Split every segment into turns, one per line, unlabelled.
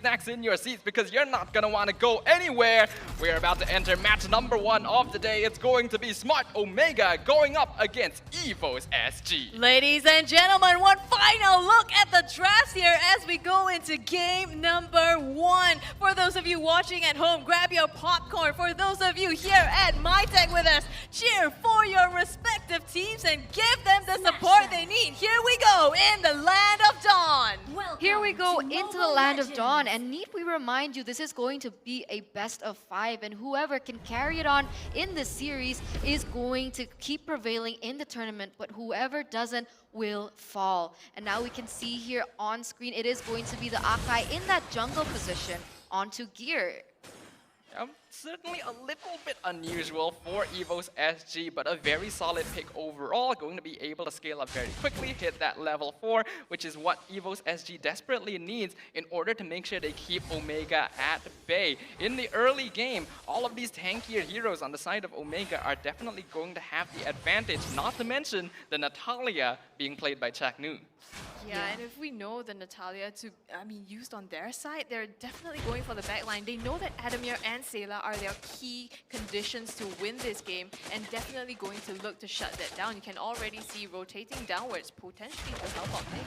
snacks in your seats because you're not gonna want to go anywhere. We're about to enter match number 1 of the day. It's going to be Smart Omega going up against Evos SG.
Ladies and gentlemen, one final look at the drafts here as we go into game number 1. For those of you watching at home, grab your popcorn. For those of you here at MyTech with us, cheer for your respective teams and give them the support they need. Here we go in the Land of Dawn.
Here we go into the Land of Dawn, and need we remind you, this is going to be a best of 5, and whoever can carry it on in this series is going to keep prevailing in the tournament, but whoever doesn't will fall. And now we can see here on screen, it is going to be the Akai in that jungle position onto Gear.
Certainly a little bit unusual for Evos SG, but a very solid pick overall. Going to be able to scale up very quickly, hit that level 4, which is what Evos SG desperately needs in order to make sure they keep Omega at bay. In the early game, all of these tankier heroes on the side of Omega are definitely going to have the advantage, not to mention the Natalia being played by Chaknu.
Yeah, and if we know the Natalia used on their side, they're definitely going for the backline. They know that Adamir and Sayla are their key conditions to win this game, and definitely going to look to shut that down. You can already see rotating downwards, potentially to help out Nick.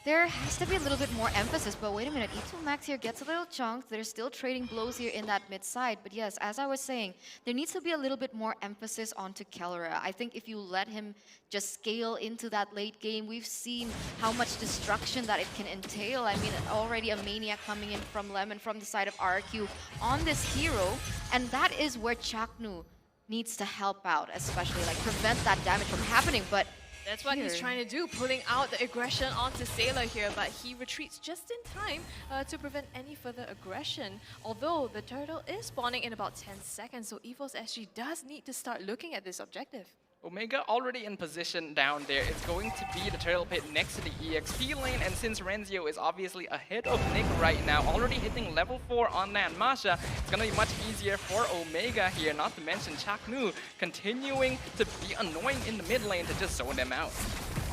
There has to be a little bit more emphasis, but wait a minute, E2 Max here gets a little chunked. They're still trading blows here in that mid side. But yes, as I was saying, there needs to be a little bit more emphasis onto Kellera. I think if you let him just scale into that late game, we've seen how much destruction that it can entail. I mean, already a Maniac coming in from Lemon from the side of RQ on this hero. And that is where Chaknu needs to help out, especially like prevent that damage from happening. But
that's what he's trying to do, pulling out the aggression onto Sayla here, but he retreats just in time to prevent any further aggression. Although the turtle is spawning in about 10 seconds, so Evos SG does need to start looking at this objective.
Omega already in position down there. It's going to be the turtle pit next to the EXP lane, and since Renzio is obviously ahead of Nick right now, already hitting level 4 on that Masha, it's going to be much easier for Omega here, not to mention Chaknu continuing to be annoying in the mid lane to just zone them out.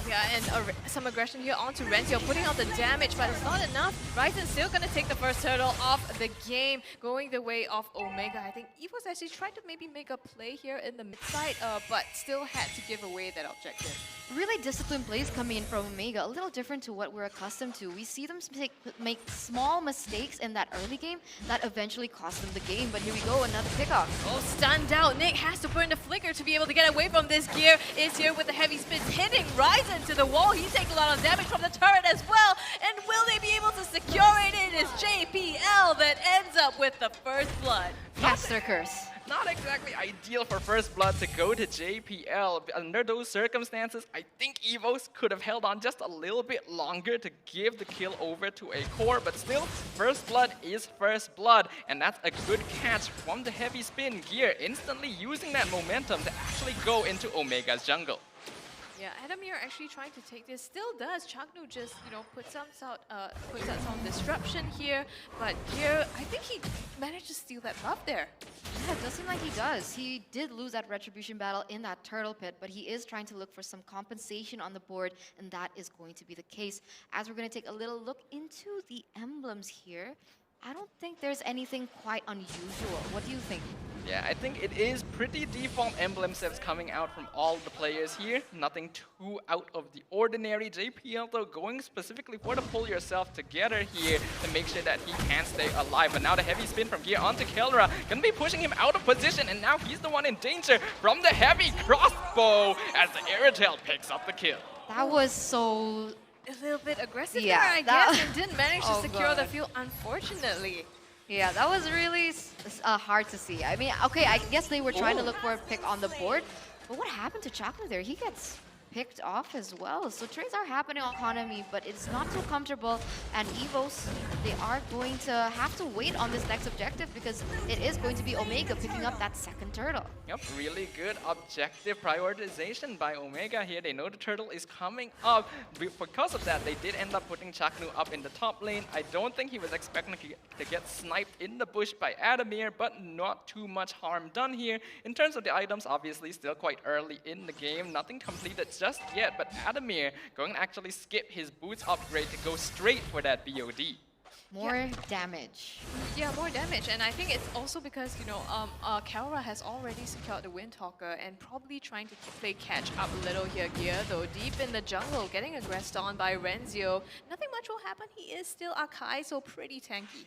Yeah, and some aggression here onto Renzio, putting out the damage, but it's not enough. Ryzen's still going to take the first turtle off the game, going the way of Omega. I think Evos actually tried to maybe make a play here in the mid side, but still had to give away that objective.
Really disciplined plays coming in from Omega, a little different to what we're accustomed to. We see them make small mistakes in that early game that eventually cost them the game, but here we go, another pickoff.
Oh, stunned out. Nick has to burn the flicker to be able to get away from this. Gear is here with the heavy spins, hitting Ryzen to the wall. He takes a lot of damage from the turret as well. And will they be able to secure it? It is JPL that ends up with the first blood.
Caster curse.
Not exactly ideal for first blood to go to JPL. Under those circumstances, I think Evos could have held on just a little bit longer to give the kill over to a core, but still, first blood is first blood, and that's a good catch from the heavy spin. Gear instantly using that momentum to actually go into Omega's jungle.
Yeah, Adamir actually trying to take this, still does. Chaknu just, puts out some disruption here, but here, I think he managed to steal that buff there.
Yeah, it does seem like he does. He did lose that retribution battle in that turtle pit, but he is trying to look for some compensation on the board, and that is going to be the case. As we're going to take a little look into the emblems here, I don't think there's anything quite unusual. What do you think?
Yeah, I think it is pretty default emblem sets coming out from all the players here. Nothing too out of the ordinary. JPL though going specifically for the pull yourself together here to make sure that he can stay alive. But now the heavy spin from Gear onto Kellera gonna be pushing him out of position, and now he's the one in danger from the heavy crossbow as the Aerotel picks up the kill.
That was so...
a little bit aggressive
yeah,
there, I guess, and didn't manage to secure the
God.
field, unfortunately.
Yeah, that was really hard to see. I mean, okay, I guess they were trying to look for a pick on the board, but what happened to Chakra there? He gets picked off as well. So trades are happening on economy, but it's not too comfortable. And Evos, they are going to have to wait on this next objective because it is going to be Omega picking up that second turtle.
Yep, really good objective prioritization by Omega here. They know the turtle is coming up. Because of that, they did end up putting Chaknu up in the top lane. I don't think he was expecting to get sniped in the bush by Adamir, but not too much harm done here. In terms of the items, obviously still quite early in the game. Nothing completed just yet, but Adamir going to actually skip his boots upgrade to go straight for that BOD.
More damage.
Yeah, more damage, and I think it's also because, you know, Kalra has already secured the Windtalker and probably trying to play catch up a little here. Gear, though, deep in the jungle, getting aggressed on by Renzio. Nothing much will happen. He is still Akai, so pretty tanky.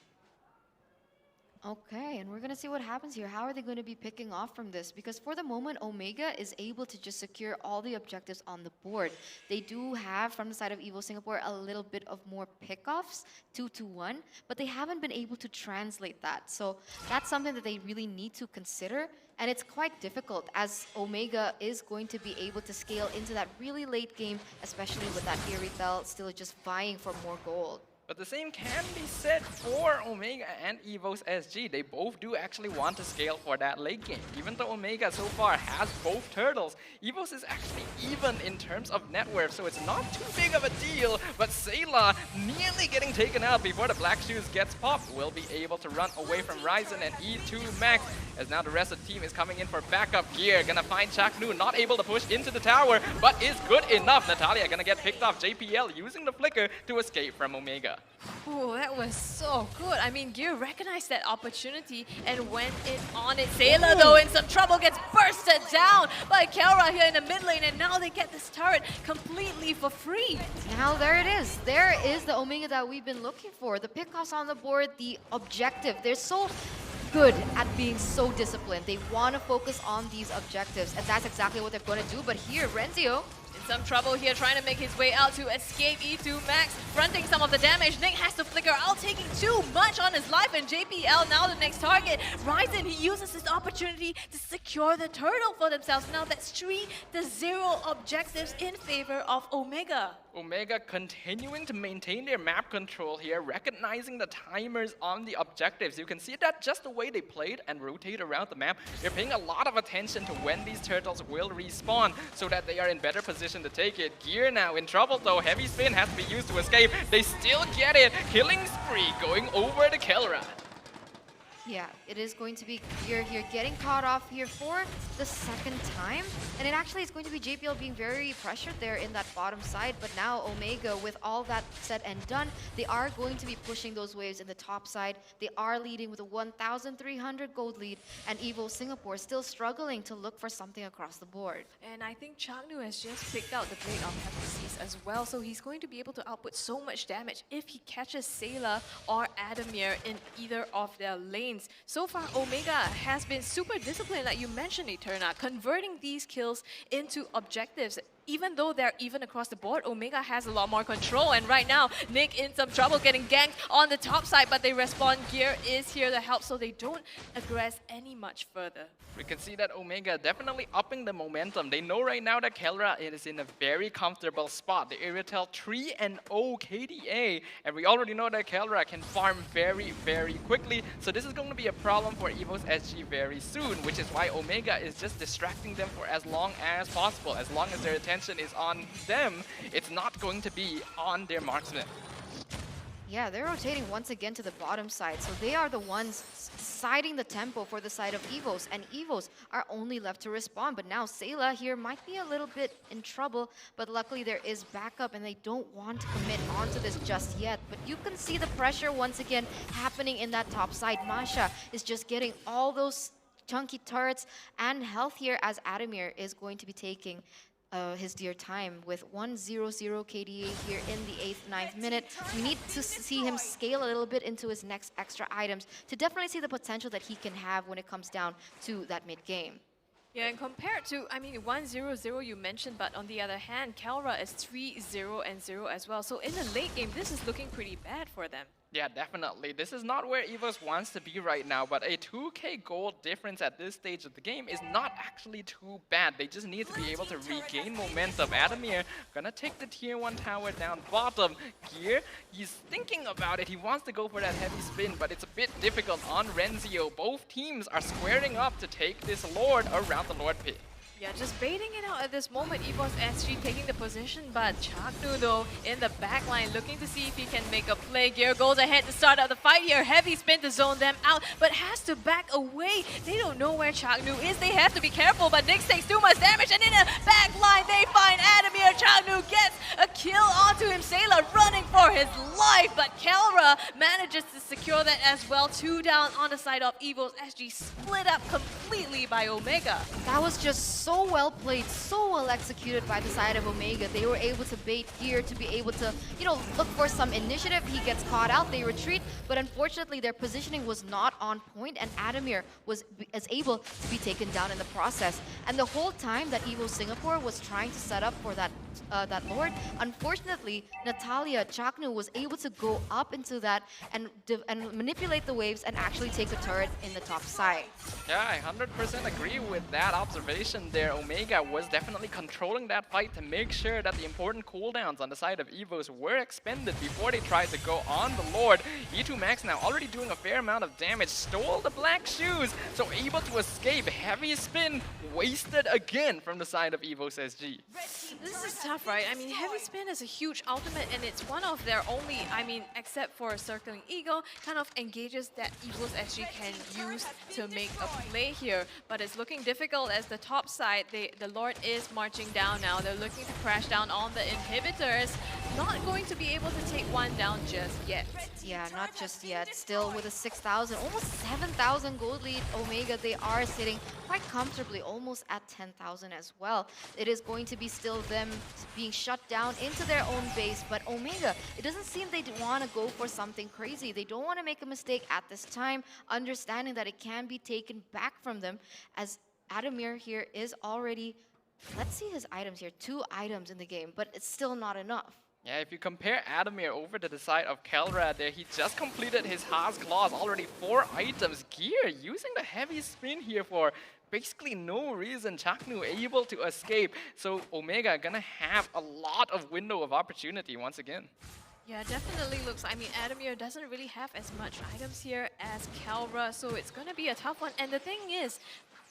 Okay, and we're gonna see what happens here. How are they going to be picking off from this? Because for the moment, Omega is able to just secure all the objectives on the board. They do have, from the side of Evo Singapore, a little bit of more pickoffs, 2-1, but they haven't been able to translate that. So that's something that they really need to consider. And it's quite difficult as Omega is going to be able to scale into that really late game, especially with that Irithel still just vying for more gold.
But the same can be said for Omega and Evos SG. They both do actually want to scale for that late game. Even though Omega so far has both turtles, Evos is actually even in terms of net worth, so it's not too big of a deal. But Sayla, nearly getting taken out before the Black Shoes gets popped, will be able to run away from Ryzen and E2 Max, as now the rest of the team is coming in for backup gear. Gonna find Chaknu, not able to push into the tower, but is good enough. Natalia gonna get picked off. JPL using the flicker to escape from Omega.
Oh, that was so good. I mean, Gear recognized that opportunity and went in on it. Sailor, though, in some trouble, gets bursted down by Kalra here in the mid lane, and now they get this turret completely for free.
Now there it is. There is the Omega that we've been looking for. The pickoffs on the board, the objective. They're so good at being so disciplined. They want to focus on these objectives, and that's exactly what they're going to do. But here, Renzio,
some trouble here, trying to make his way out to escape E2 Max, fronting some of the damage. Nick has to flicker out, taking too much on his life, and JPL now the next target. Ryzen, he uses this opportunity to secure the turtle for themselves. Now that's 3-0 objectives in favor of Omega.
Omega continuing to maintain their map control here, recognizing the timers on the objectives. You can see that just the way they played and rotate around the map, they're paying a lot of attention to when these turtles will respawn so that they are in better position to take it. Gear now in trouble though. Heavy spin has to be used to escape. They still get it. Killing spree going over to Kelra.
yeah, it is going to be Gear here getting caught off here for the second time. And it actually is going to be JPL being very pressured there in that bottom side. But now Omega, with all that said and done, they are going to be pushing those waves in the top side. They are leading with a 1,300 gold lead. And Evo Singapore still struggling to look for something across the board.
And I think Changnu has just picked out the Blade of MSCs as well. So he's going to be able to output so much damage if he catches Sayla or Adamir in either of their lanes. So far, Omega has been super disciplined, like you mentioned, Eterna, converting these kills into objectives. Even though they're even across the board, Omega has a lot more control. And right now, Nick in some trouble getting ganked on the top side, but they respond. Gear is here to help, so they don't aggress any much further.
We can see that Omega definitely upping the momentum. They know right now that Kelra is in a very comfortable spot. The Irithel 3-0 KDA, and we already know that Kelra can farm very, very quickly. So this is going to be a problem for Evos SG very soon, which is why Omega is just distracting them for as long as possible. As long as their attention is on them, it's not going to be on their marksman.
Yeah, they're rotating once again to the bottom side, so they are the ones siding the tempo for the side of Evos, and Evos are only left to respond. But now Sayla here might be a little bit in trouble, but luckily there is backup and they don't want to commit onto this just yet. But you can see the pressure once again happening in that top side. Masha is just getting all those chunky turrets and health here as Adamir is going to be taking his dear time with 1-0-0 KDA here in the 8th, 9th minute. We need to see him scale a little bit into his next extra items to definitely see the potential that he can have when it comes down to that mid game.
Yeah, and compared to, I mean, 1-0-0 you mentioned, but on the other hand, Kalra is 3-0-0 as well. So in the late game, this is looking pretty bad for them.
Yeah, definitely. This is not where Evos wants to be right now, but a 2k gold difference at this stage of the game is not actually too bad. They just need to be able to regain momentum. Adamir gonna take the tier 1 tower down bottom. Gear, he's thinking about it. He wants to go for that heavy spin, but it's a bit difficult on Renzio. Both teams are squaring up to take this Lord around the Lord pit.
Yeah, just baiting it out at this moment. Evos SG taking the position, but Chaknu though in the back line looking to see if he can make a play. Gear goes ahead to start out the fight here. Heavy spin to zone them out, but has to back away. They don't know where Chaknu is. They have to be careful, but Nyx takes too much damage, and in the back line they find Adamir. Chaknu gets a kill onto him. Sailor running for his life, but Kelra manages to secure that as well. 2 down on the side of Evos SG, split up completely by Omega.
That was just so well played, so well executed by the side of Omega. They were able to bait Gear to be able to, look for some initiative. He gets caught out, they retreat, but unfortunately their positioning was not on point, and Adamir was able to be taken down in the process. And the whole time that Evo Singapore was trying to set up for that Lord, unfortunately, Natalia Chaknu was able to go up into that and manipulate the waves and actually take a turret in the top side.
Yeah, I 100% agree with that observation there. Omega was definitely controlling that fight to make sure that the important cooldowns on the side of Evos were expended before they tried to go on the Lord. E2 Max now already doing a fair amount of damage, stole the black shoes, so able to escape. Heavy spin wasted again from the side of Evos SG.
This is tough, right? I mean, Heavy Spin is a huge ultimate, and it's one of their only, except for Circling Eagle, kind of engages that Evos SG can use to make a play here. But it's looking difficult as the top side, the Lord is marching down now. They're looking to crash down on the inhibitors. Not going to be able to take one down just yet.
Yeah, not just yet. Still with a 6,000, almost 7,000 gold lead, Omega, they are sitting quite comfortably, almost at 10,000 as well. It is going to be still them being shut down into their own base, but Omega, it doesn't seem they want to go for something crazy. They don't want to make a mistake at this time, understanding that it can be taken back from them, as Adamir here is already, let's see his items here, 2 items in the game, but it's still not enough.
Yeah, if you compare Adamir over to the side of Kelra there, he just completed his Haas Claws, already 4 items. Gear using the heavy spin here for basically no reason. Chaknu able to escape, so Omega gonna have a lot of window of opportunity once again.
Yeah, definitely looks, Adamir doesn't really have as much items here as Kelra, so it's gonna be a tough one. And the thing is,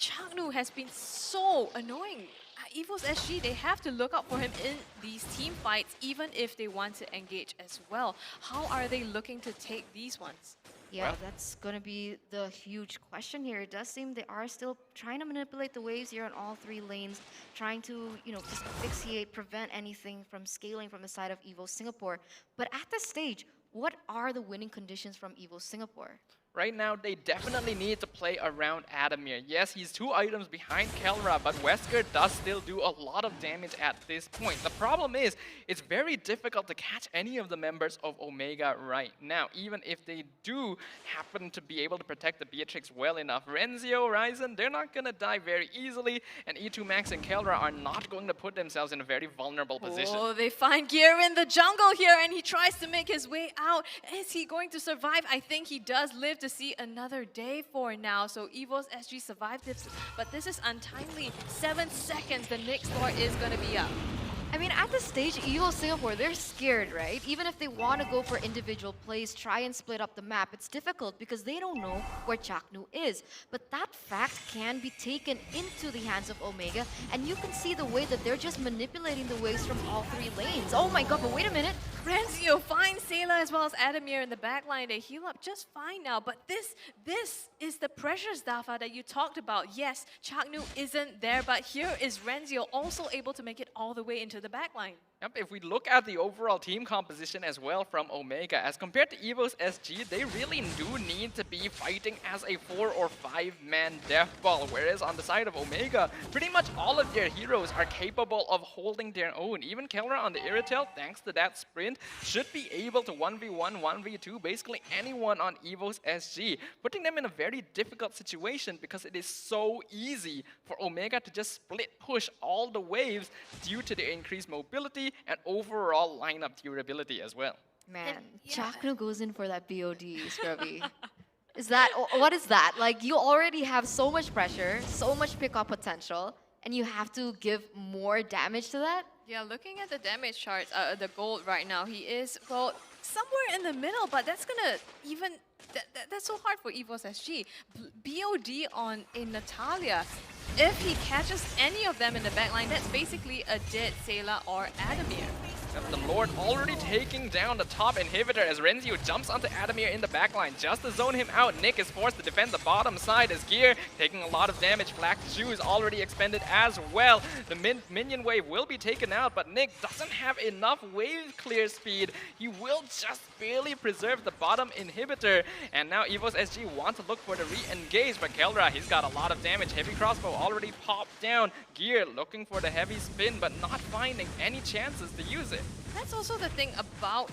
Chaknu has been so annoying. Evos SG, they have to look out for him in these team fights, even if they want to engage as well. How are they looking to take these ones?
Yeah,
Well,
that's going to be the huge question here. It does seem they are still trying to manipulate the waves here on all 3 lanes, trying to, just asphyxiate, prevent anything from scaling from the side of Evo Singapore. But at this stage, what are the winning conditions from Evo Singapore?
Right now, they definitely need to play around Adamir. Yes, he's 2 items behind Kelra, but Wesker does still do a lot of damage at this point. The problem is, it's very difficult to catch any of the members of Omega right now, even if they do happen to be able to protect the Beatrix well enough. Renzio, Ryzen, they're not going to die very easily, and E2 Max and Kelra are not going to put themselves in a very vulnerable position.
Oh, they find Gear in the jungle here, and he tries to make his way out. Is he going to survive? I think he does live to see another day for now. So Evos SG survived this, but this is untimely. 7 seconds, the Nyx Lord is going to be up.
I mean, at this stage, Evo Singapore, they're scared, right? Even if they want to go for individual plays, try and split up the map, it's difficult because they don't know where Chaknu is. But that fact can be taken into the hands of Omega, and you can see the way that they're just manipulating the waves from all 3 lanes. Oh my god, but wait a minute.
Renzio finds Sayla as well as Adamir in the backline. They heal up just fine now, but this is the pressure, Zaffa, that you talked about. Yes, Chaknu isn't there, but here is Renzio also able to make it all the way into the backline.
Yep, if we look at the overall team composition as well from Omega, as compared to Evos SG, they really do need to be fighting as a 4 or 5 man death ball, whereas on the side of Omega, pretty much all of their heroes are capable of holding their own. Even Kelra on the Iritel, thanks to that sprint, should be able to 1v1, 1v2 basically anyone on Evos SG, putting them in a very difficult situation because it is so easy for Omega to just split push all the waves due to their increased mobility and overall lineup durability as well.
Man,
yeah.
Chaknu goes in for that BOD, Scrubby. What is that? Like, you already have so much pressure, so much pickup potential, and you have to give more damage to that?
Yeah, looking at the damage charts, the gold right now, he is, well, somewhere in the middle, but that's gonna even That's so hard for Evos SG. BOD on a Natalia. If he catches any of them in the backline, that's basically a dead Sayla or Adamir.
Yep, the Lord already taking down the top inhibitor as Renzio jumps onto Adamir in the backline just to zone him out. Nick is forced to defend the bottom side as Gear taking a lot of damage. Flak's shoes already expended as well. The minion wave will be taken out, but Nick doesn't have enough wave clear speed. He will just barely preserve the bottom inhibitor. And now Evos SG want to look for the re-engage, but Kelra, he's got a lot of damage. Heavy crossbow already popped down. Gear looking for the heavy spin, but not finding any chances to use it.
That's also the thing about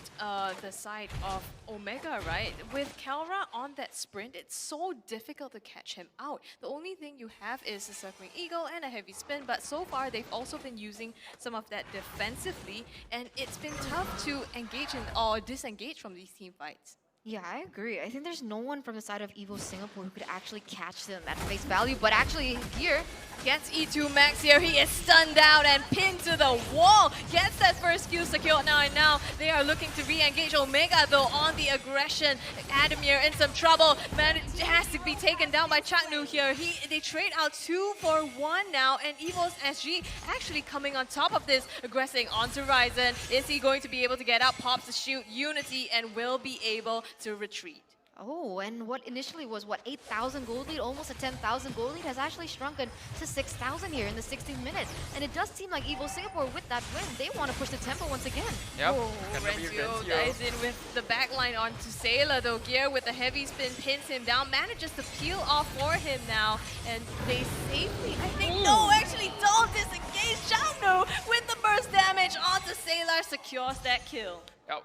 the side of Omega, right? With Kelra on that sprint, it's so difficult to catch him out. The only thing you have is a Circling Eagle and a heavy spin, but so far they've also been using some of that defensively, and it's been tough to engage in, or disengage from these team fights.
Yeah, I agree. I think there's no one from the side of Evo Singapore who could actually catch them at face value, but actually Gear
Gets E2 Max here. He is stunned out and pinned to the wall. Gets that first kill secured now, and now they are looking to re-engage Omega though on the aggression. Adamir in some trouble. Man, it has to be taken down by Chaknu here. They trade out 2 for 1 now, and Evos SG actually coming on top of this, aggressing onto Ryzen. Is he going to be able to get out? Pops the shoot Unity and will be able to retreat.
Oh, and what initially was, 8,000 gold lead, almost a 10,000 gold lead, has actually shrunken to 6,000 here in the 16 minutes. And it does seem like Evo Singapore, with that win, they want to push the tempo once again.
Yep.
Oh, Renzio dives in with the backline onto Sayla, though. Gear with the heavy spin pins him down, manages to peel off for him now, and they safely, I think, no, actually don't disengage. Chaknu with the burst damage onto Sayla, secures that kill.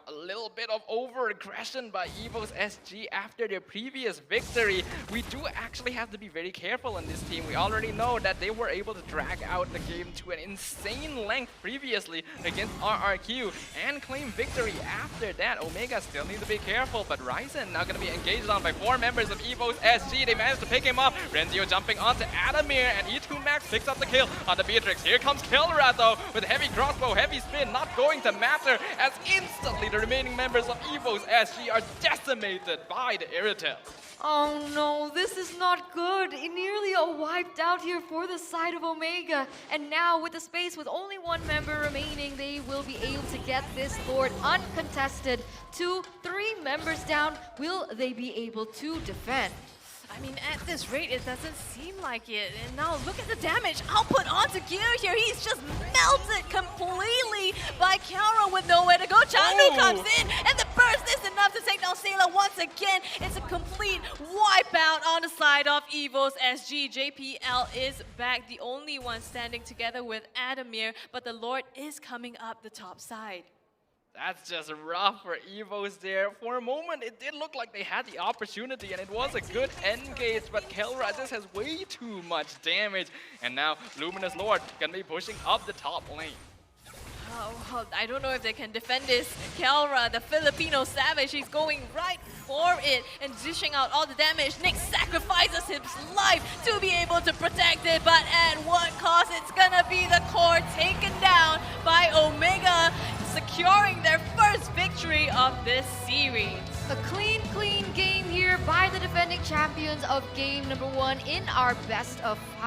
A little bit of over-aggression by Evos SG after their previous victory. We do actually have to be very careful in this team. We already know that they were able to drag out the game to an insane length previously against RRQ and claim victory after that. Omega still needs to be careful, but Ryzen now going to be engaged on by 4 members of Evos SG. They managed to pick him up. Renzio jumping onto Adamir, and E2 Max picks up the kill on the Beatrix. Here comes Killrat though with heavy crossbow, heavy spin, not going to matter as instantly the remaining members of Evos SG are decimated by the Irritel.
Oh no, this is not good. Nearly a wiped out here for the side of Omega. And now with the space with only 1 member remaining, they will be able to get this Lord uncontested. 2, 3 members down. Will they be able to defend?
I mean, at this rate, it doesn't seem like it. And now look at the damage output onto Gear here. He's just melted completely by Kelra with nowhere to go. Chaknu comes in, and the burst is enough to take down Sayla once again. It's a complete wipeout on the side of Evos SG. JPL is back, the only one standing together with Adamir, but the Lord is coming up the top side.
That's just rough for Evos there. For a moment, it did look like they had the opportunity, and it was a good engage, but Kelra just has way too much damage. And now, Luminous Lord gonna be pushing up the top lane.
Oh, I don't know if they can defend this. Kelra, the Filipino savage, he's going right for it and dishing out all the damage. Nick sacrifices his life to be able to protect it, but at what cost? It's gonna be the core taken down by Omega, securing their first victory of this series.
A clean game here by the defending champions of game number 1 in our best of 5.